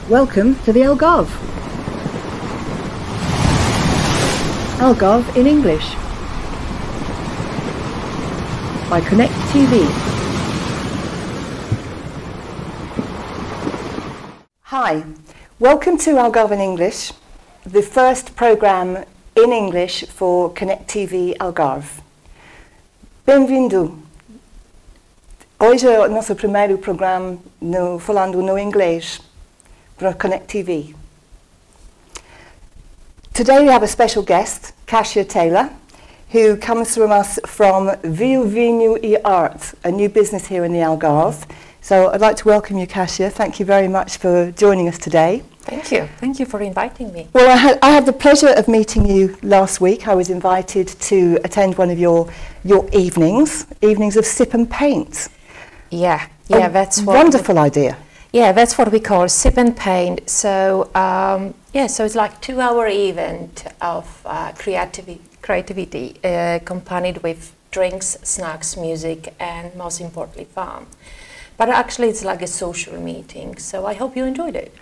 Welcome to the Algarve. Algarve in English by Conectv. Hi, welcome to Algarve in English, the first program in English for Conectv Algarve. Bem-vindo! Hoje é o nosso primeiro programa falando no inglês para Conectv. Today we have a special guest, Katarzyna Taylor, who comes from us from Vinho e Arte, a new business here in the Algarve. So I'd like to welcome you, Kasia. Thank you very much for joining us today. Thank you. Thank you for inviting me. Well, I had the pleasure of meeting you last week. I was invited to attend one of your evenings of sip and paint. Yeah, that's what wonderful idea. Yeah, that's what we call sip and paint. So so it's like 2-hour event of creativity accompanied with drinks, snacks, music, and most importantly, fun. But actually, it's like a social meeting. So I hope you enjoyed it.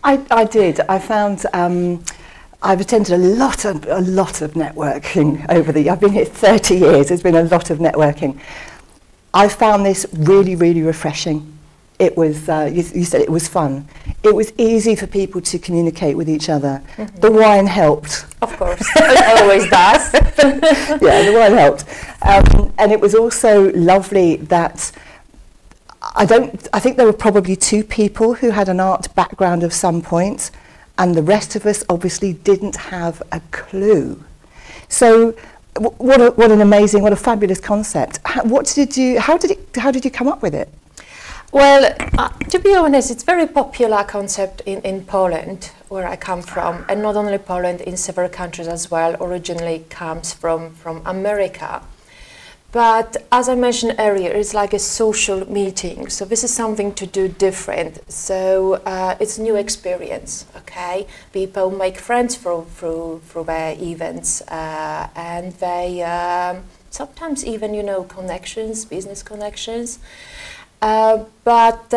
I did. I found I've attended a lot of networking over the. I've been here 30 years. There's been a lot of networking. I found this really, really refreshing. It was, you said it was fun. It was easy for people to communicate with each other. Mm-hmm. The wine helped. Of course, it always does. Yeah, the wine helped. And it was also lovely that I think there were probably 2 people who had an art background of some point, and the rest of us obviously didn't have a clue. So what a fabulous concept. How did you come up with it? Well, to be honest, it's a very popular concept in Poland, where I come from, and not only Poland, in several countries as well. Originally comes from America. But as I mentioned earlier, it's like a social meeting. So this is something to do different. So it's a new experience, okay? People make friends through their events, and they sometimes even, connections, business connections. But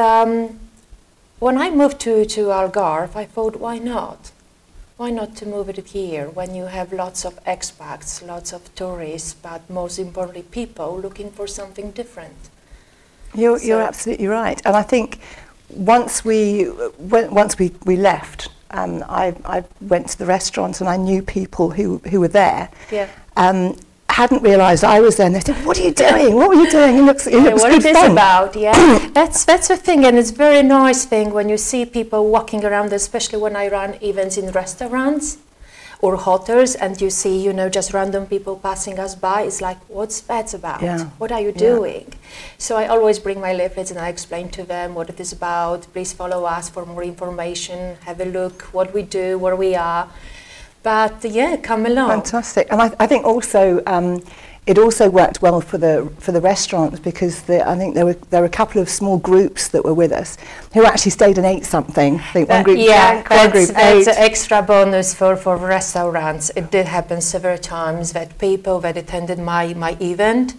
when I moved to Algarve, I thought, why not? Why not to move it here when you have lots of expats, lots of tourists, but most importantly, people looking for something different? You're absolutely right. And I think once we left, I went to the restaurant and I knew people who were there. Yeah. Hadn't realised I was there, and they said, "What are you doing? What were you doing? It looks what good it fun." Is about? Yeah, that's the thing, and it's a very nice thing when you see people walking around, especially when I run events in restaurants or hotels, and you see, just random people passing us by. It's like, what's that about? Yeah. What are you doing? So I always bring my leaflets and I explain to them what it is about. Please follow us for more information. Have a look what we do, where we are. But yeah, come along. Fantastic, and I think also it also worked well for the restaurants, because I think there were a couple of small groups that were with us who actually stayed and ate something. I think one group drank, one group ate. That's an extra bonus for restaurants. It did happen several times that people that attended my event,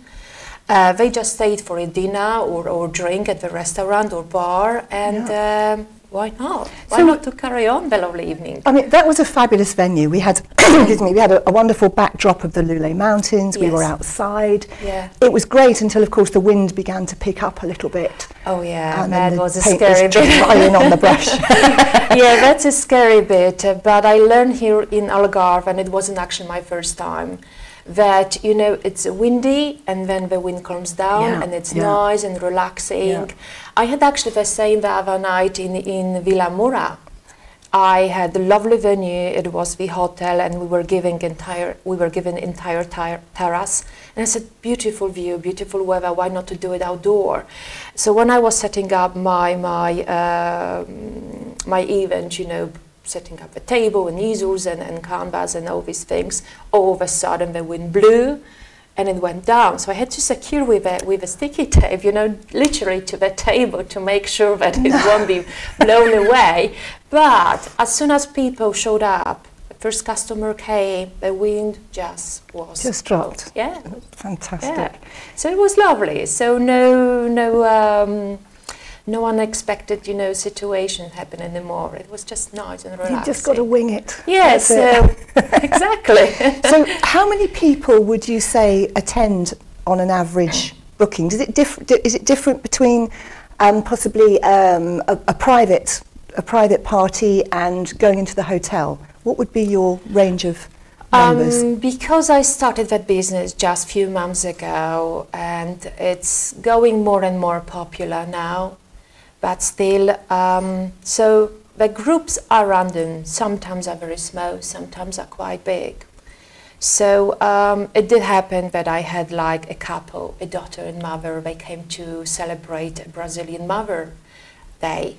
they just stayed for a dinner or drink at the restaurant or bar, and. Why not? Why not to carry on the lovely evening? I mean, that was a fabulous venue. We had, we had a wonderful backdrop of the Lule Mountains. Yes. We were outside. Yeah. It was great until, of course, the wind began to pick up a little bit. Oh yeah, and that was a scary bit. Drying on the brush. Yeah, that's a scary bit. But I learned here in Algarve, and it wasn't actually my first time, that it's windy and then the wind calms down, and it's nice and relaxing. Yeah. I had actually the same the other night in Villa Mura. I had a lovely venue. It was the hotel, and we were given entire terrace, and it's a beautiful view, beautiful weather. Why not to do it outdoor? So when I was setting up my event, setting up a table and easels and canvas and all these things, all of a sudden the wind blew and it went down. So I had to secure with a sticky tape, literally to the table to make sure that it won't be blown away. But as soon as people showed up, the first customer came, the wind just dropped. Yeah. Fantastic. Yeah. So it was lovely. So no no unexpected, you know, situation happen anymore. It was just nice and relaxing. You just got to wing it. Yes, exactly. So how many people would you say attend on an average booking? Is it different between possibly a private party and going into the hotel? What would be your range of numbers? Because I started that business just a few months ago, and it's going more and more popular now, but still, so the groups are random. Sometimes are very small, sometimes are quite big. So it did happen that I had like a couple, a daughter and mother. They came to celebrate a Brazilian Mother's Day,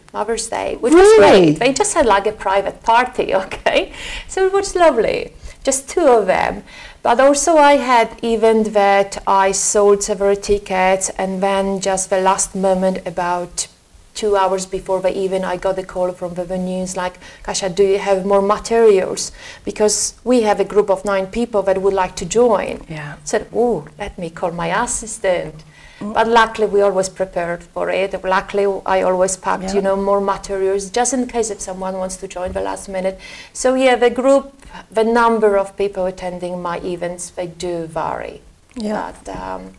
which was great. They just had like a private party, okay? So it was lovely, just two of them. But also I had event that I sold several tickets, and then just the last moment, about 2 hours before the event, I got a call from the venues like, Kasia, do you have more materials? Because we have a group of 9 people that would like to join. Yeah. I said, oh, let me call my assistant. But luckily we always prepared for it. Luckily I always packed, you know, more materials just in case if someone wants to join the last minute. So yeah, the group, the number of people attending my events, they do vary. Yeah. But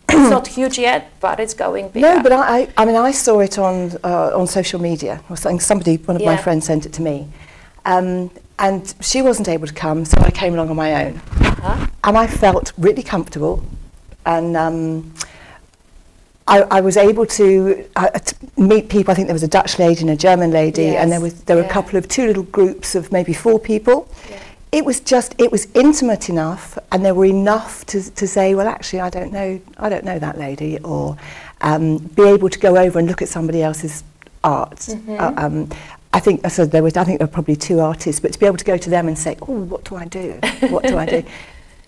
it's not huge yet, but it's going bigger. No, but I mean, I saw it on social media or something. Somebody, one of my friends, sent it to me, and she wasn't able to come, so I came along on my own, and I felt really comfortable, and I was able to meet people. I think there was a Dutch lady and a German lady, and there were a couple of 2 little groups of maybe 4 people. Yeah. It was intimate enough, and there were enough to say, well, actually, I don't know that lady, or be able to go over and look at somebody else's art. I think there were probably 2 artists, but to be able to go to them and say, oh, what do I do? What do I do?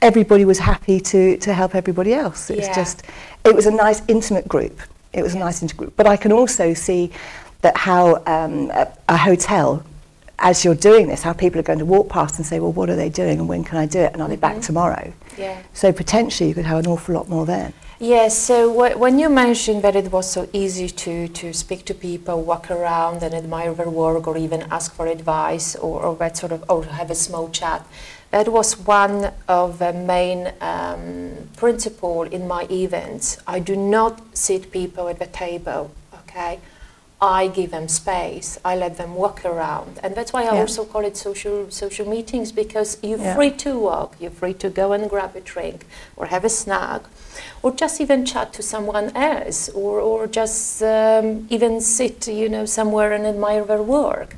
Everybody was happy to help everybody else. It was a nice intimate group. It was a nice intimate group. But I can also see that how a hotel, as you're doing this, how people are going to walk past and say, well, what are they doing and when can I do it, and are they back tomorrow? Yeah. So potentially you could have an awful lot more then. Yes, so when you mentioned that it was so easy to speak to people, walk around and admire their work, or even ask for advice, or that sort of, or have a small chat, that was one of the main principles in my events. I do not sit people at the table, okay? I give them space, I let them walk around, and that's why I also call it social meetings, because you're free to walk, you're free to go and grab a drink, or have a snack, or just even chat to someone else, or just even sit, you know, somewhere and admire their work.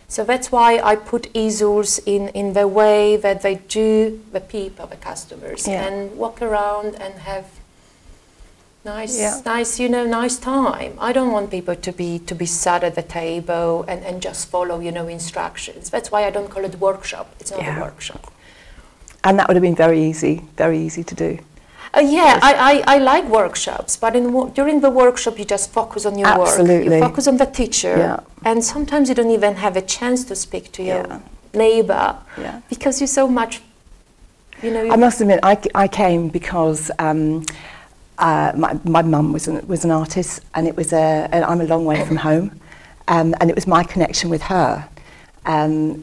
So that's why I put easels in the way that they do the people, the customers, and walk around and have nice, you know, nice time. I don't want people to be sat at the table and just follow, you know, instructions. That's why I don't call it workshop. It's not a workshop. And that would have been very easy to do. I like workshops, but during the workshop you just focus on your work. You focus on the teacher, and sometimes you don't even have a chance to speak to your neighbor because you're so much, you know. I must admit, I came because my mum was an artist, and it was and I'm a long way from home, and it was my connection with her,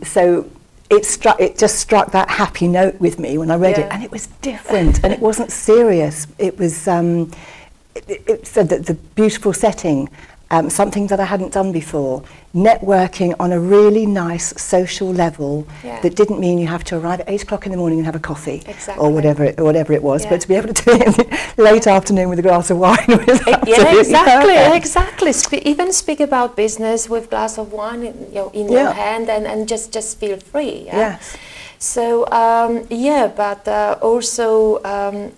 so. It just struck that happy note with me when I read it, and it was different, and it wasn't serious. It was it said that the beautiful setting, something that I hadn't done before, networking on a really nice social level that didn't mean you have to arrive at 8 o'clock in the morning and have a coffee or whatever it was, but to be able to do it late afternoon with a glass of wine was exactly. Even speak about business with a glass of wine in your hand and just feel free. Yes. So but also.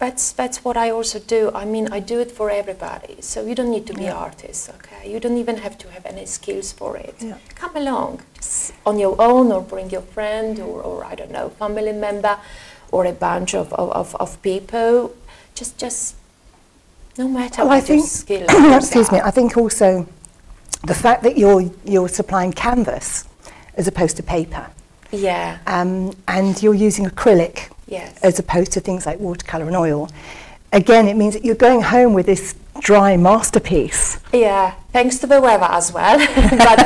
That's what I also do. I mean, I do it for everybody. So you don't need to be artists, okay? You don't even have to have any skills for it. Yeah. Come along, just on your own, or bring your friend, or I don't know, family member, or a bunch of people. Just no matter what your skill. Excuse me. I think also the fact that you're supplying canvas as opposed to paper. Yeah. And you're using acrylic. Yes. As opposed to things like watercolour and oil. Again, it means that you're going home with this dry masterpiece. Yeah, thanks to the weather as well. But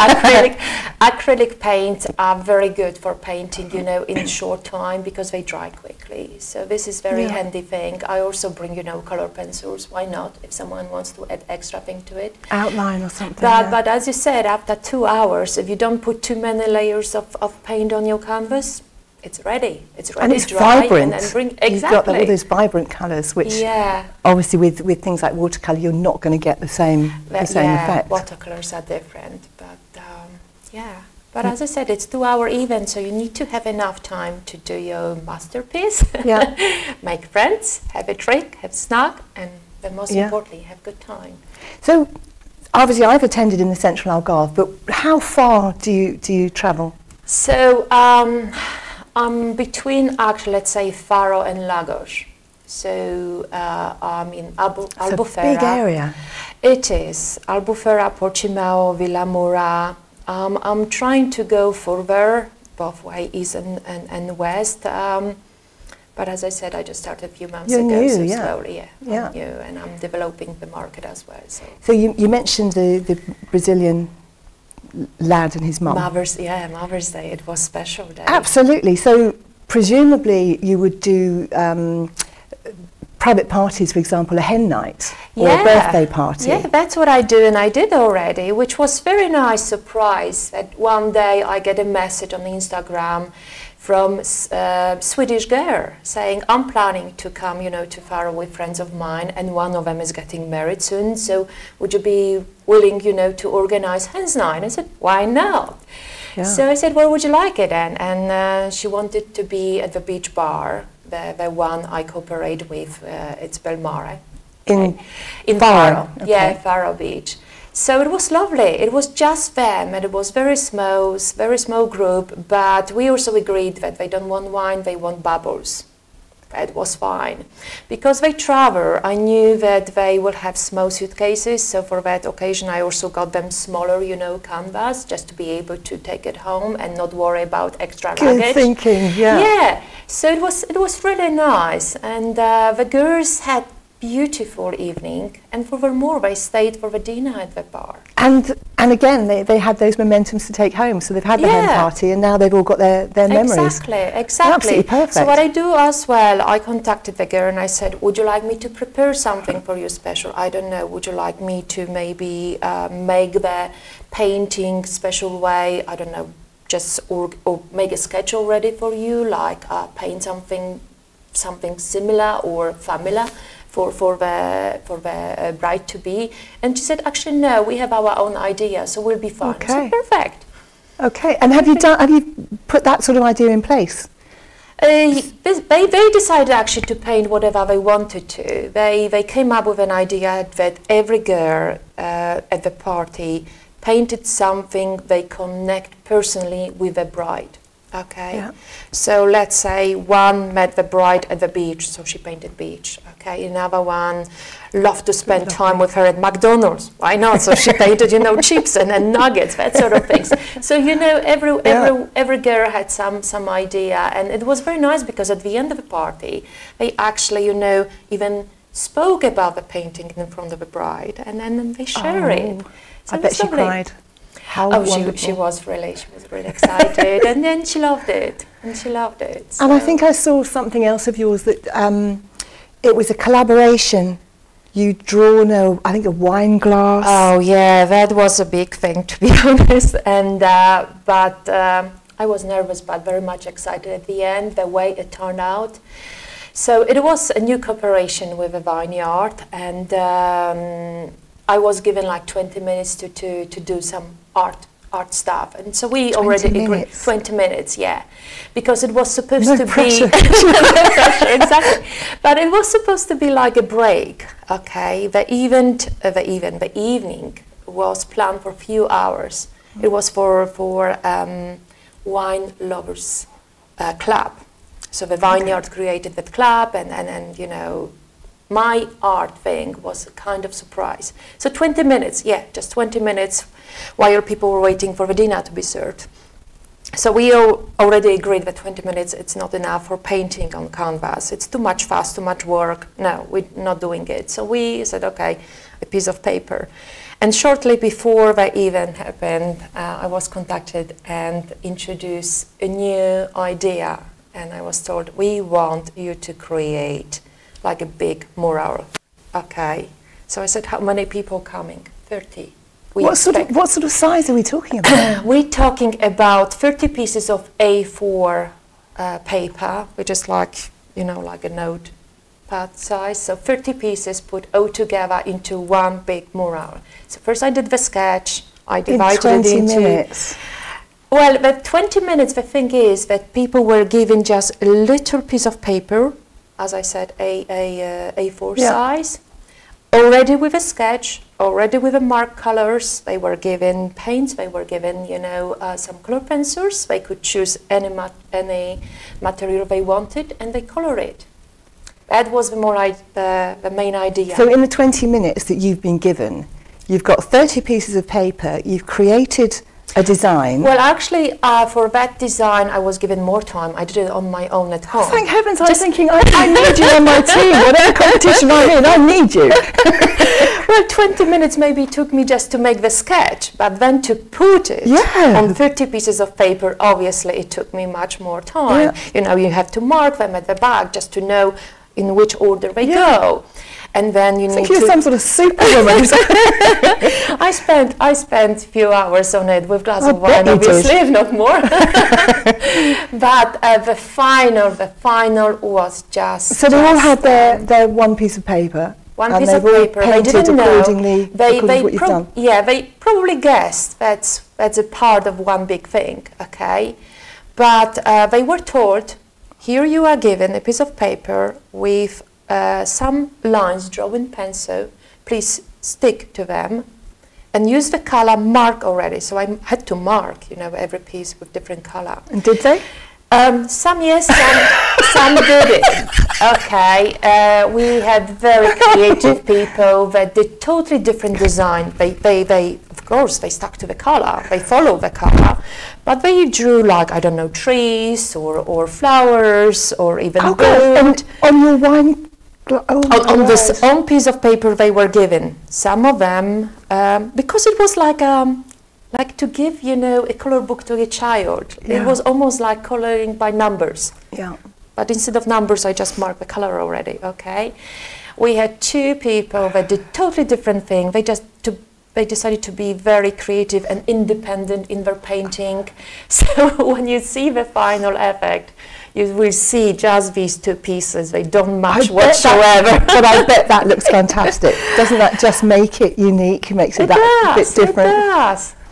acrylic paints are very good for painting, you know, in short time because they dry quickly. So this is very handy thing. I also bring, you know, color pencils. Why not? If someone wants to add extra thing to it. Outline or something. But as you said, after 2 hours, if you don't put too many layers of paint on your canvas, it's ready. It's ready. And it's dry, vibrant. And bring, You've got all those vibrant colours, which obviously with things like watercolour, you're not going to get the same effect. Watercolours are different, but But as I said, it's 2 hour event, so you need to have enough time to do your masterpiece. Make friends, have a drink, have a snack, and then most importantly, have good time. So obviously, I've attended in the Central Algarve, but how far do you travel? So I'm between, actually, let's say, Faro and Lagos. So I'm in Albufeira. It's a big area. It is. Albufeira, Portimao, Vilamura. I'm trying to go further, both way, east and west. But as I said, I just started a few months ago, new, so slowly, I'm new, and I'm developing the market as well. So you mentioned the Brazilian lad and his mum. Mother's Day. It was special day. Absolutely. So presumably you would do private parties, for example, a hen night or a birthday party. Yeah, that's what I do, and I did already, which was very nice surprise. That one day I get a message on Instagram from a Swedish girl saying, I'm planning to come, you know, to Faro with friends of mine, and one of them is getting married soon, so would you be willing, you know, to organize hen's night? I said, why not? Yeah. So I said, well, would you like it then? And she wanted to be at the beach bar, the one I cooperate with, it's Belmare. In Faro. Okay. Yeah, Faro Beach. So it was lovely. It was just them, and it was very small group, but we also agreed that they don't want wine, they want bubbles. That was fine. Because they travel, I knew that they will have small suitcases, so for that occasion I also got them smaller, you know, canvas, just to be able to take it home and not worry about extra luggage. Good thinking, yeah. Yeah, so it was really nice, and the girls had beautiful evening, and furthermore they stayed for the dinner at the bar. And again, they had those momentums to take home, so they've had the hen party and now they've all got their memories. Exactly. Absolutely perfect. So what I do as well, I contacted the girl and I said, would you like me to prepare something for you special? I don't know, would you like me to maybe make the painting special way? I don't know, just or make a sketch already for you, like paint something similar or familiar for the bride to be. And she said, actually no, we have our own idea, so we'll be fine. Okay. So perfect. Okay. And have you put that sort of idea in place? They decided actually to paint whatever they wanted to. They came up with an idea that every girl at the party painted something they connect personally with the bride. Okay, yeah. So let's say one met the bride at the beach, so she painted beach. Okay, another one loved to spend time with her at McDonald's. Why not? So she painted, you know, chips and nuggets, that sort of things. So you know, every girl had some idea, and it was very nice because at the end of the party, they actually, you know, even spoke about the painting in front of the bride, and then they share it. So I bet she cried. She was really excited, and then she loved it, So. And I think I saw something else of yours that it was a collaboration. You'd drawn a wine glass. Oh yeah, that was a big thing, to be honest. And but I was nervous, but very much excited at the end, the way it turned out. So it was a new cooperation with a vineyard, and I was given like 20 minutes to do some art stuff, and so we already agreed 20 minutes, yeah, because it was supposed to be exactly, but it was supposed to be like a break. Okay, the evening was planned for a few hours. It was for wine lovers club, so the vineyard created that club, and you know, my art thing was a kind of surprise. So 20 minutes, yeah, just 20 minutes while people were waiting for the dinner to be served. So we already agreed that 20 minutes, it's not enough for painting on canvas. It's too much fast, too much work. No, we're not doing it. So we said, okay, a piece of paper. And shortly before that event happened, I was contacted and introduced a new idea. And I was told, we want you to create like a big mural. Okay. So I said, how many people coming? 30. What sort of size are we talking about? We're talking about 30 pieces of A4 paper, which is like, you know, like a notepad size. So 30 pieces put all together into one big mural. So first I did the sketch. I divided it into 20 minutes. Well, the 20 minutes, the thing is that people were given just a little piece of paper, as I said, A4 size, already with a sketch, already with the mark colors. They were given paints, they were given, you know, some color pencils. They could choose any material they wanted, and they color it. That was the main idea. So in the 20 minutes that you've been given, you've got 30 pieces of paper, you've created a design. Well, actually, for that design, I was given more time. I did it on my own at home. Oh, thank heavens, I was thinking, I need you on my team. Whatever competition I'm in, I need you. Well, 20 minutes maybe took me just to make the sketch, but then to put it on 30 pieces of paper, obviously it took me much more time. Yeah. You know, you have to mark them at the back just to know in which order they go. And then you need to... You're some sort of superwoman. I spent a few hours on it with a glass of wine, obviously, if not more. But the final was just... So they all had their one piece of paper. One piece of paper. They didn't know. They probably guessed that's a part of one big thing, okay? But they were told, here you are given a piece of paper with some lines drawn in pencil. Please stick to them and use the color mark already. So I had to mark, you know, every piece with different color. And did they? Some yes, some didn't. Okay, we had very creative people that did totally different design. They of course they stuck to the color. They follow the color, but they drew like, I don't know, trees or flowers or even bird. On your wine. On this own piece of paper they were given. Some of them because it was like to give, you know, a color book to a child. Yeah. It was almost like coloring by numbers. Yeah. But instead of numbers, I just marked the color already, okay? We had two people that did totally different thing. They decided to be very creative and independent in their painting. So when you see the final effect, you will see just these two pieces. They don't match whatsoever. But I bet that looks fantastic. Doesn't that just make it unique? Makes it that bit different?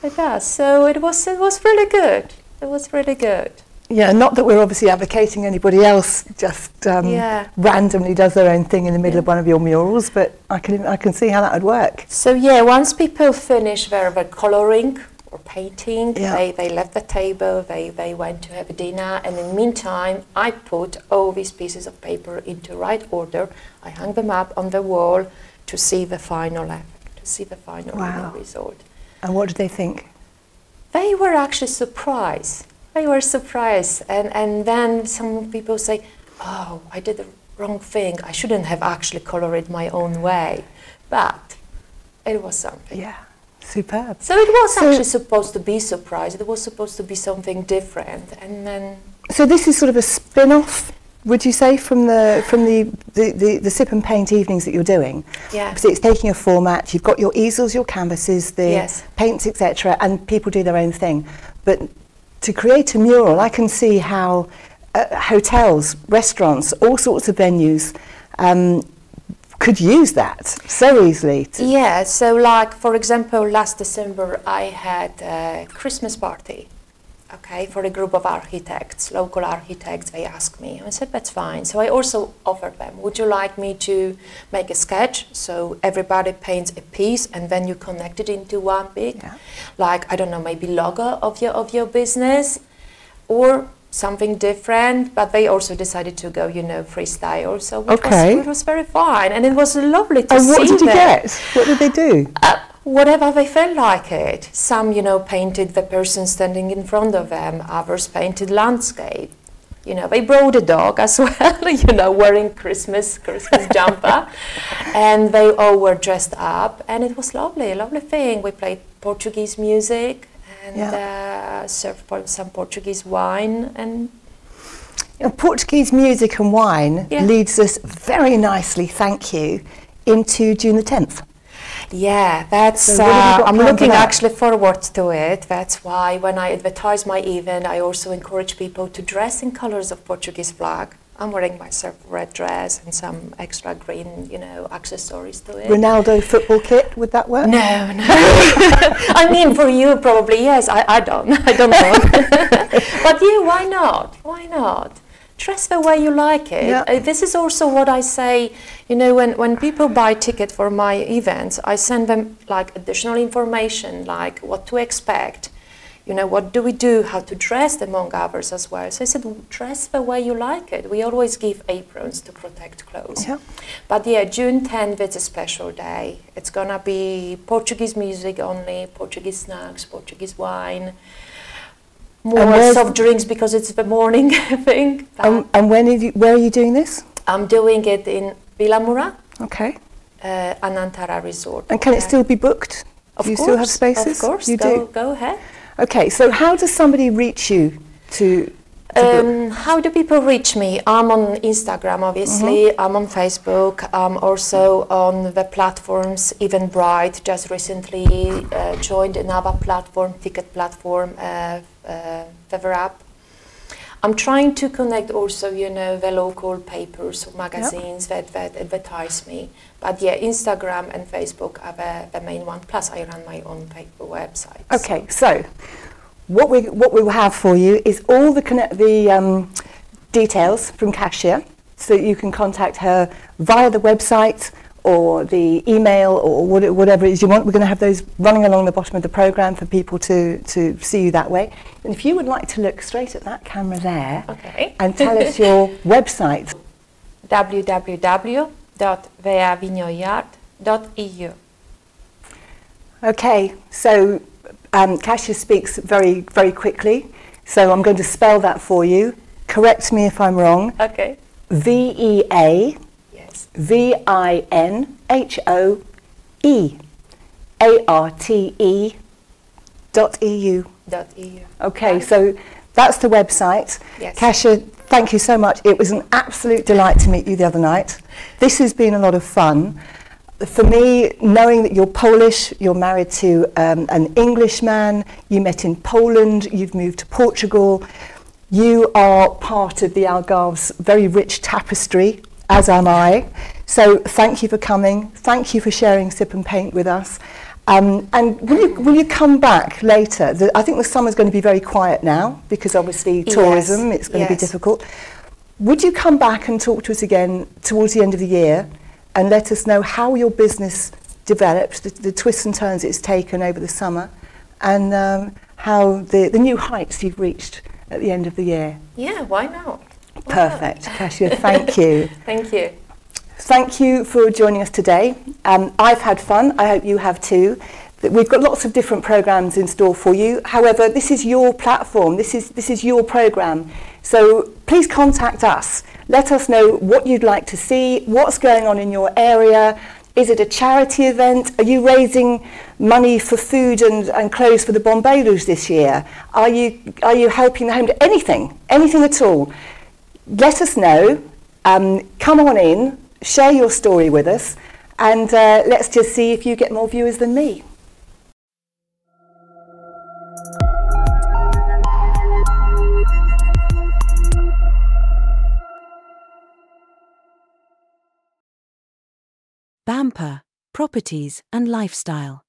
It does. So it was really good. It was really good. Yeah, not that we're obviously advocating anybody else just randomly does their own thing in the middle of one of your murals, but I can see how that would work. So yeah, once people finish their coloring or painting, they left the table, they went to have a dinner, and in the meantime, I put all these pieces of paper into right order. I hung them up on the wall to see the final effect, to see the final result. And what did they think? They were actually surprised. They were surprised, and then some people say, oh, I did the wrong thing. I shouldn't have actually colored it my own way. But it was something. Yeah, superb. So it was actually supposed to be surprised. It was supposed to be something different. And then... So this is sort of a spin-off, would you say, from the sip and paint evenings that you're doing? Yeah. Because it's taking a format, you've got your easels, your canvases, the paints, etc., and people do their own thing. But to create a mural, I can see how hotels, restaurants, all sorts of venues could use that so easily. Yeah, so like, for example, last December I had a Christmas party, okay, for a group of architects, local architects. They asked me, and I said, that's fine. So I also offered them, would you like me to make a sketch? So everybody paints a piece and then you connect it into one big, like, I don't know, maybe logo of your business or something different. But they also decided to go, you know, freestyle. So it was very fine, and it was lovely to see. And what did you get? What did they do? Whatever they felt like it. Some, you know, painted the person standing in front of them. Others painted landscape. You know, they brought a dog as well, you know, wearing Christmas jumper, and they all were dressed up, and it was lovely, a lovely thing. We played Portuguese music and served some Portuguese wine. And Portuguese music and wine leads us very nicely, thank you, into June the 10th. Yeah, that's, So I'm looking actually forward to it. That's why when I advertise my event, I also encourage people to dress in colors of Portuguese flag. I'm wearing myself a red dress and some extra green, you know, accessories to it. Ronaldo football kit, would that work? No. I mean, for you probably, yes. I don't know. But you, why not? Why not? Dress the way you like it. Yeah. This is also what I say, you know, when people buy ticket for my events, I send them like additional information, like what to expect, you know, what do we do, how to dress, among others as well. So I said, dress the way you like it. We always give aprons to protect clothes. Yeah. But yeah, June 10th, it's a special day. It's gonna be Portuguese music only, Portuguese snacks, Portuguese wine. More soft drinks because it's the morning thing. And where are you doing this? I'm doing it in Vila Moura. Okay. Anantara Resort. And can it still be booked? Of do you course, still have spaces? Of course, you do. Go ahead. Okay, so how does somebody reach you to book? How do people reach me? I'm on Instagram, obviously. I'm on Facebook. I'm also on the platforms. Eventbrite just recently joined another platform, ticket platform, app. I'm trying to connect also, you know, the local papers or magazines that advertise me. But yeah, Instagram and Facebook are the main one. Plus, I run my own paper website. Okay, so what we will have for you is all the details from Kasia, so you can contact her via the website or the email or whatever it is you want. We're going to have those running along the bottom of the programme for people to see you that way. And if you would like to look straight at that camera there and tell us your website. www.veavineyard.eu. Okay, so Kasia speaks very, very quickly, so I'm going to spell that for you. Correct me if I'm wrong. Okay. VEA VINHOE ARTE.EU. Okay, so that's the website. Yes. Kasia, thank you so much. It was an absolute delight to meet you the other night. This has been a lot of fun. For me, knowing that you're Polish, you're married to an Englishman, you met in Poland, you've moved to Portugal, you are part of the Algarve's very rich tapestry, as am I. So thank you for coming. Thank you for sharing Sip and Paint with us. And will you come back later? I think the summer's going to be very quiet now because obviously tourism, it's going to be difficult. Would you come back and talk to us again towards the end of the year and let us know how your business developed, the twists and turns it's taken over the summer, and how the new heights you've reached at the end of the year? Yeah, why not? Perfect. Kasia, thank you. Thank you. Thank you for joining us today. I've had fun. I hope you have too. We've got lots of different programmes in store for you. However, this is your platform. This is your programme. So please contact us. Let us know what you'd like to see, what's going on in your area. Is it a charity event? Are you raising money for food and clothes for the Bombeiros this year? Are you helping the home? Anything at all. Let us know. Come on in. Share your story with us, and let's just see if you get more viewers than me. Bamper, Properties and Lifestyle.